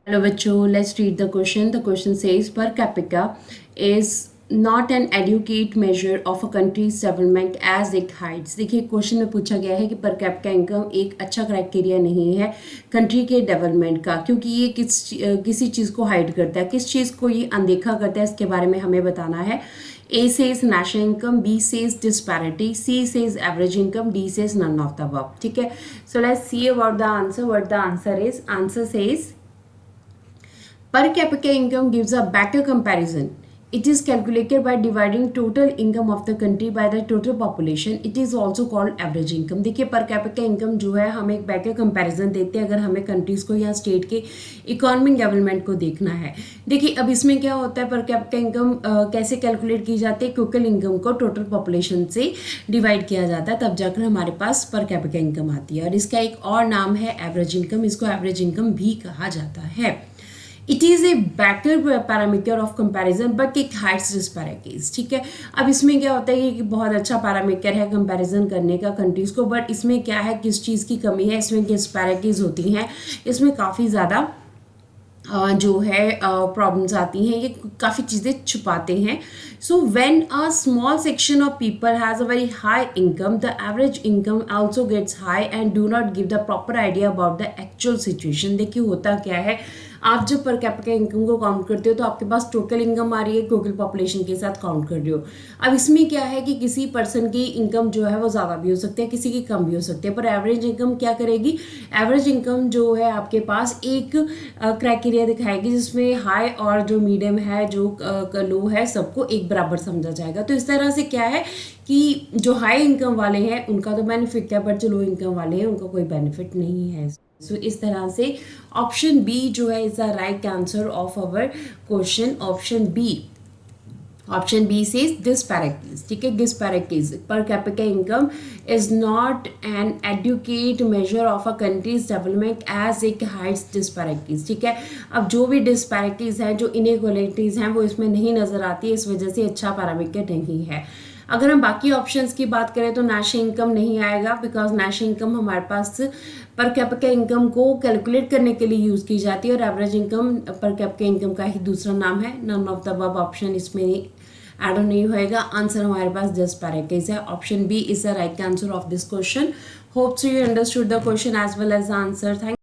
Hello बच्चों, let's read the question. The question says per capita is not an adequate measure of a country's development as it hides. देखिए question में पूछा गया है कि पर कैपिटा इनकम एक अच्छा क्राइटेरिया नहीं है कंट्री के डेवलपमेंट का, क्योंकि ये किसी चीज़ को हाइड करता है, किस चीज़ को ये अनदेखा करता है, इसके बारे में हमें बताना है. A says national income, B says disparity, C says average income, D says none of the above. ठीक है, so let's see about the answer. What the answer is? Answer says per capita income gives a better comparison. It is calculated by dividing total income of the country by the total population. It is also called average income. देखिए per capita income जो है हमें एक better comparison देते हैं अगर हमें countries को या state के economic development को देखना है. देखिए अब इसमें क्या होता है, per capita income कैसे calculate की जाती है, total income को total population से divide किया जाता है, तब जाकर हमारे पास per capita income आती है. और इसका एक और नाम है average income. इसको average income भी कहा जाता है. It is a better parameter of comparison but it hides disparities. ठीक है, अब इसमें क्या होता है कि बहुत अच्छा पैरामीटर है कंपैरिजन करने का कंट्रीज़ को, बट इसमें क्या है, किस चीज़ की कमी है, इसमें डिस्पैरिटीज होती हैं, इसमें काफ़ी ज़्यादा जो है प्रॉब्लम्स आती हैं, ये काफ़ी चीज़ें छुपाते हैं. So when a small section of people has a very high income, the average income also gets high and do not give the proper idea about the actual situation. देखिए होता क्या है, आप जब पर कैपिटा इनकम को count करते हो तो आपके पास टोटल इनकम आ रही है, टोटल पॉपुलेशन के साथ काउंट कर रहे हो. अब इसमें क्या है कि किसी पर्सन की इनकम जो है वो ज़्यादा भी हो सकती है, किसी की कम भी हो सकती है, पर एवरेज इनकम क्या करेगी, एवरेज इनकम जो है आपके पास एक क्राइटेरिया दिखाएगी जिसमें हाई और जो मीडियम है, जो लो है, सबको एक बराबर समझा जाएगा. तो इस तरह से क्या है कि जो हाई इनकम वाले हैं उनका तो बेनिफिट है, बट जो लो इनकम वाले हैं उनका कोई बेनिफिट नहीं है. सो इस तरह से ऑप्शन बी जो है is the right answer of our question. Option B says disparities. ठीक है, disparities per capita income is not an adequate measure of a country's development as it hides disparities. ठीक है, अब जो भी डिस्पैरिटीज हैं, जो इनइक्वालिटीज हैं, वो इसमें नहीं नजर आती है, इस वजह से अच्छा पैरामीटर नहीं है. अगर हम बाकी ऑप्शंस की बात करें तो नेशनल इनकम नहीं आएगा, बिकॉज नेशनल इनकम हमारे पास पर कैपिटा इनकम को कैलकुलेट करने के लिए यूज़ की जाती है, और average income per capita income का ही दूसरा नाम है. None of the above option इसमें ऐड नहीं होएगा. आंसर हमारे पास डिस्पैरिटीज है. Option B is the right answer of this question. Hope so you understood the question as well as the answer. Thank